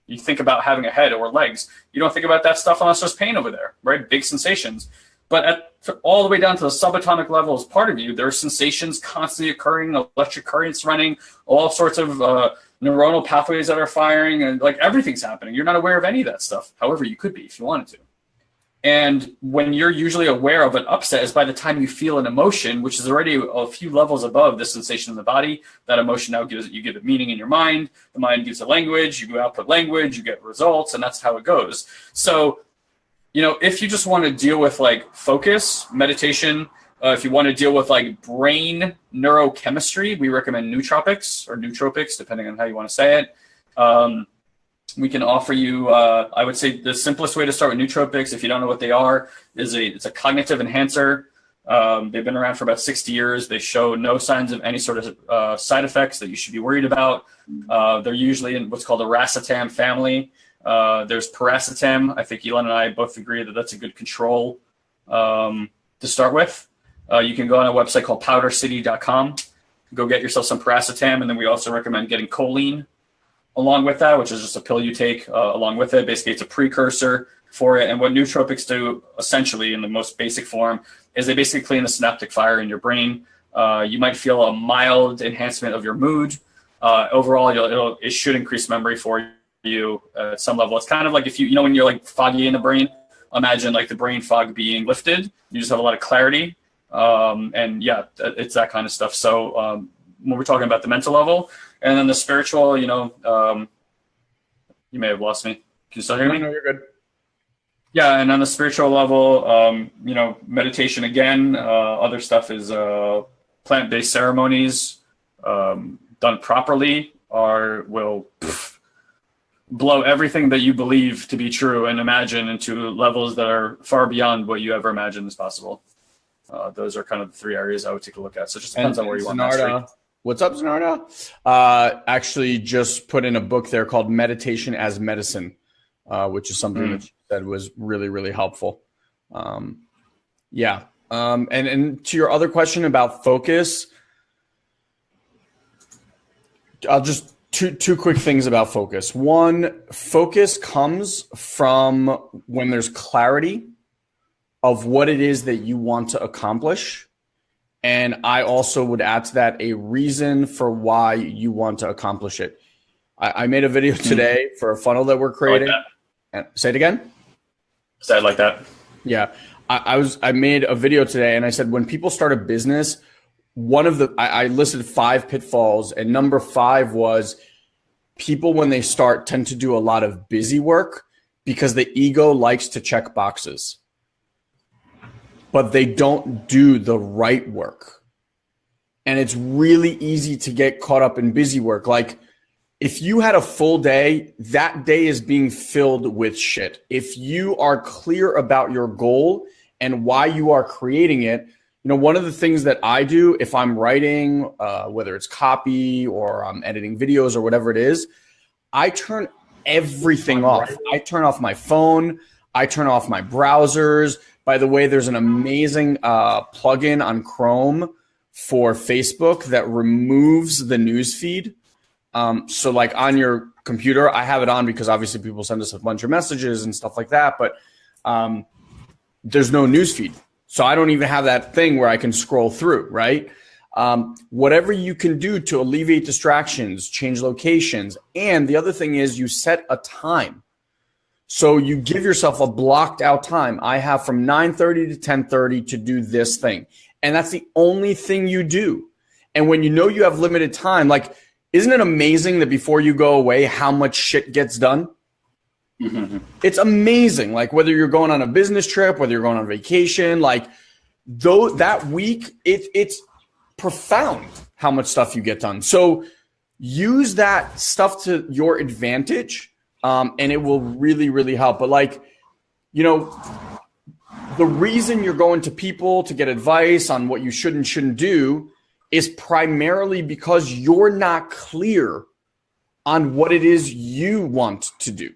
You think about having a head or legs. You don't think about that stuff unless there's pain over there, right? Big sensations. But all the way down to the subatomic level as part of you, there are sensations constantly occurring, electric currents running, all sorts of neuronal pathways that are firing, and like everything's happening. You're not aware of any of that stuff. However, you could be if you wanted to. And when you're usually aware of an upset is by the time you feel an emotion, which is already a few levels above the sensation in the body. That emotion now you give it meaning in your mind. The mind gives it language. You output language. You get results, and that's how it goes. So, if you just want to deal with like focus, meditation, if you want to deal with like brain neurochemistry, we recommend nootropics or nootropics, depending on how you want to say it. We can offer you, I would say the simplest way to start with nootropics, if you don't know what they are, it's a cognitive enhancer. They've been around for about 60 years. They show no signs of any sort of side effects that you should be worried about. They're usually in what's called the racetam family. There's piracetam. I think Ilan and I both agree that that's a good control to start with. You can go on a website called powdercity.com. Go get yourself some piracetam, and then we also recommend getting choline along with that, which is just a pill you take along with it. Basically, it's a precursor for it. And what nootropics do, essentially, in the most basic form, is they basically clean the synaptic fire in your brain. You might feel a mild enhancement of your mood. Overall, it should increase memory for you at some level. It's kind of like if when you're like foggy in the brain, imagine like the brain fog being lifted. You just have a lot of clarity. And yeah, it's that kind of stuff. So when we're talking about the mental level, and then the spiritual, you may have lost me. Can you still hear me? No, you're good. Yeah, and on the spiritual level, meditation again. Other stuff is plant-based ceremonies done properly will blow everything that you believe to be true and imagine into levels that are far beyond what you ever imagined is possible. Those are kind of the three areas I would take a look at. So it just depends on where you want mastery. What's up, Zanarda? Actually just put in a book there called Meditation as Medicine, which is something that you said was really, really helpful. And to your other question about focus, I'll just two quick things about focus. One, focus comes from when there's clarity of what it is that you want to accomplish. And I also would add to that a reason for why you want to accomplish it. I made a video today for a funnel that we're creating. Say it again. Say it like that. Yeah. I made a video today and I said, when people start a business, I listed 5 pitfalls, and number 5 was people, when they start, tend to do a lot of busy work because the ego likes to check boxes, but they don't do the right work. And it's really easy to get caught up in busy work. Like if you had a full day, that day is being filled with shit. If you are clear about your goal and why you are creating it, one of the things that I do if I'm writing, whether it's copy or I'm editing videos or whatever it is, I turn everything off. I turn off my phone. I turn off my browsers. By the way, there's an amazing plugin on Chrome for Facebook that removes the news feed. So like on your computer, I have it on because obviously people send us a bunch of messages and stuff like that, but there's no news feed. So I don't even have that thing where I can scroll through, right? Whatever you can do to alleviate distractions, change locations. And the other thing is you set a time. So you give yourself a blocked out time. I have from 9:30 to 10:30 to do this thing. And that's the only thing you do. And when you have limited time, like, isn't it amazing that before you go away, how much shit gets done? Mm-hmm. It's amazing. Like whether you're going on a business trip, whether you're going on vacation, like that week, it's profound how much stuff you get done. So use that stuff to your advantage. And it will really, really help. But like, the reason you're going to people to get advice on what you should and shouldn't do is primarily because you're not clear on what it is you want to do.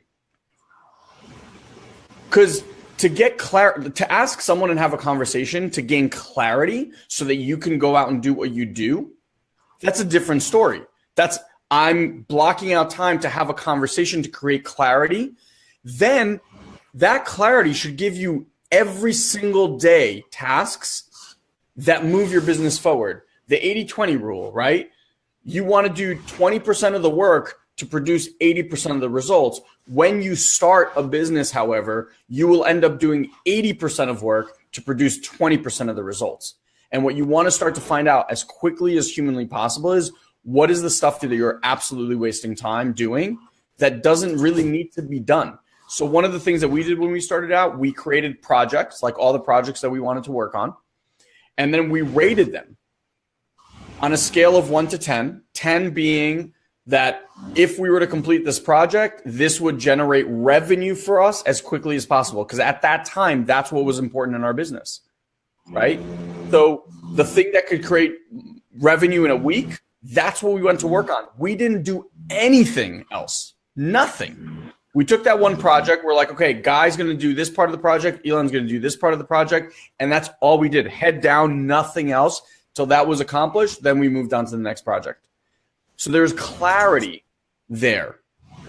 Because to ask someone and have a conversation to gain clarity so that you can go out and do what you do, that's a different story. I'm blocking out time to have a conversation to create clarity. Then that clarity should give you every single day tasks that move your business forward. The 80-20 rule, right? You want to do 20% of the work to produce 80% of the results. When you start a business, however, you will end up doing 80% of work to produce 20% of the results. And what you want to start to find out as quickly as humanly possible is, what is the stuff that you're absolutely wasting time doing that doesn't really need to be done? So one of the things that we did when we started out, we created projects, like all the projects that we wanted to work on, and then we rated them on a scale of 1 to 10, 10 being that if we were to complete this project, this would generate revenue for us as quickly as possible. Because at that time, that's what was important in our business, right? So the thing that could create revenue in a week, that's what we went to work on. We didn't do anything else, nothing. We took that one project. We're like, okay, Guy's going to do this part of the project. Ilan's going to do this part of the project. And that's all we did. Head down, nothing else. Till that was accomplished, then we moved on to the next project. So there's clarity there.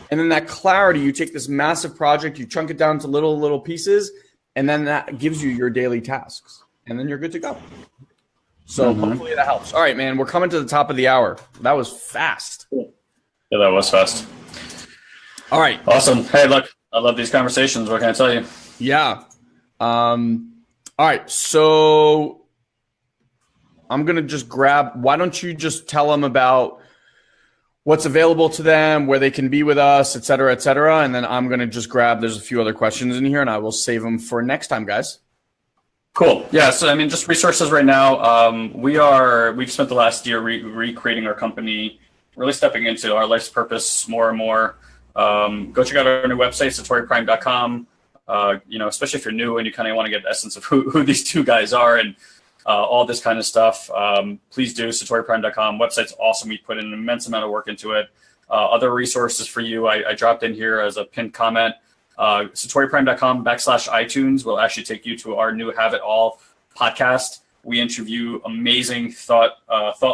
And then that clarity, you take this massive project, you chunk it down to little pieces, and then that gives you your daily tasks. And then you're good to go. So hopefully that helps. All right, man, we're coming to the top of the hour. That was fast. Yeah, that was fast. All right. Awesome. Hey, look, I love these conversations. What can I tell you? Yeah. All right. So I'm going to just why don't you just tell them about what's available to them, where they can be with us, et cetera, et cetera. And then I'm going to just there's a few other questions in here and I will save them for next time, guys. Cool. Yeah. So, I mean, just resources right now. We've spent the last year recreating our company, really stepping into our life's purpose more and more. Go check out our new website, SatoriPrime.com. Especially if you're new and you kind of want to get the essence of who these two guys are and all this kind of stuff. Please do, SatoriPrime.com. Website's awesome. We put in an immense amount of work into it. Other resources for you, I dropped in here as a pinned comment. SatoriPrime.com/iTunes will actually take you to our new Have It All podcast. We interview amazing thought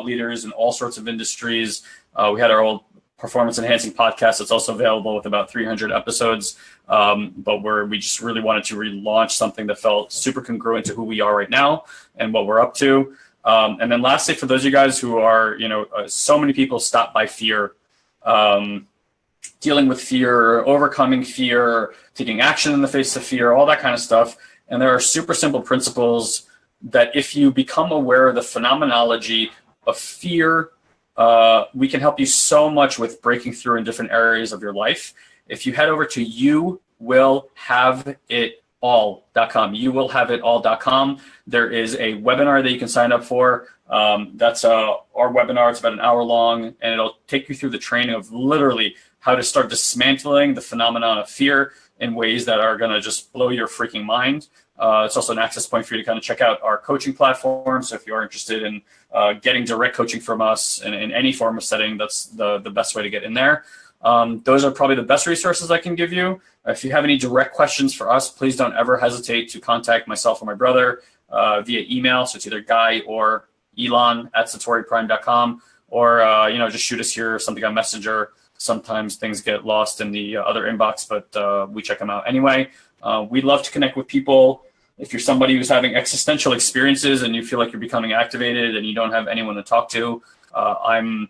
leaders in all sorts of industries. We had our old performance enhancing podcast that's also available with about 300 episodes. But we just really wanted to relaunch something that felt super congruent to who we are right now and what we're up to. And then lastly, for those of you guys who are, so many people stop by fear, dealing with fear, overcoming fear, taking action in the face of fear, all that kind of stuff. And there are super simple principles that if you become aware of the phenomenology of fear, we can help you so much with breaking through in different areas of your life. If you head over to youwillhaveitall.com, youwillhaveitall.com, there is a webinar that you can sign up for. That's our webinar. It's about an hour long, and it'll take you through the training of literally how to start dismantling the phenomenon of fear in ways that are going to just blow your freaking mind. It's also an access point for you to kind of check out our coaching platform. So if you are interested in getting direct coaching from us in any form of setting, that's the best way to get in there. Those are probably the best resources I can give you. If you have any direct questions for us, please don't ever hesitate to contact myself or my brother via email. So it's either Guy or Ilan at SatoriPrime.com, or just shoot us here something on Messenger. Sometimes things get lost in the other inbox, but we check them out anyway. We'd love to connect with people. If you're somebody who's having existential experiences and you feel like you're becoming activated and you don't have anyone to talk to, I'm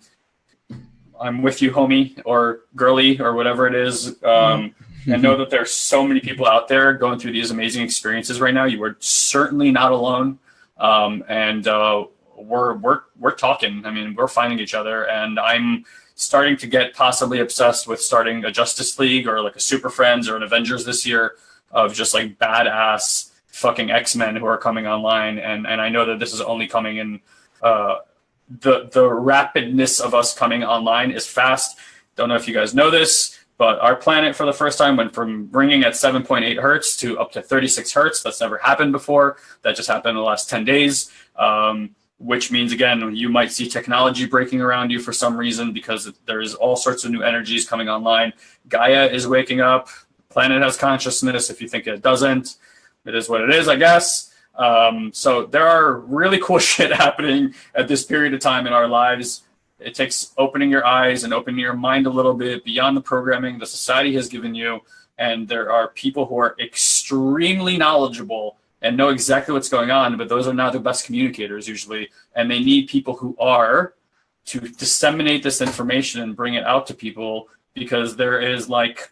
with you, homie, or girly, or whatever it is. And know that there's so many people out there going through these amazing experiences right now. You are certainly not alone. And we're talking. I mean, we're finding each other, and I'm starting to get possibly obsessed with starting a Justice League or like a Super Friends or an Avengers this year of just like badass fucking X-Men who are coming online. And I know that this is only coming in, the rapidness of us coming online is fast. Don't know if you guys know this, but our planet for the first time went from ringing at 7.8 hertz to up to 36 hertz. That's never happened before. That just happened in the last 10 days. Which means, again, you might see technology breaking around you for some reason because there's all sorts of new energies coming online. Gaia is waking up. The planet has consciousness. If you think it doesn't, it is what it is, I guess. So there are really cool shit happening at this period of time in our lives. It takes opening your eyes and opening your mind a little bit beyond the programming the society has given you. And there are people who are extremely extremely knowledgeable and know exactly what's going on, but those are not the best communicators usually, and they need people who are to disseminate this information and bring it out to people, because there is like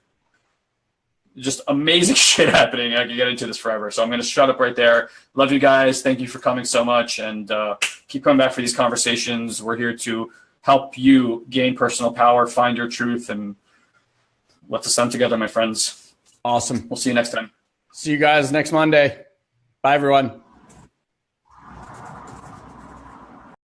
just amazing shit happening. I could get into this forever, so I'm going to shut up right there. Love you guys. Thank you for coming so much, and keep coming back for these conversations. We're here to help you gain personal power, find your truth, and let's ascend together, my friends. Awesome. We'll see you next time. See you guys next Monday. Bye, everyone.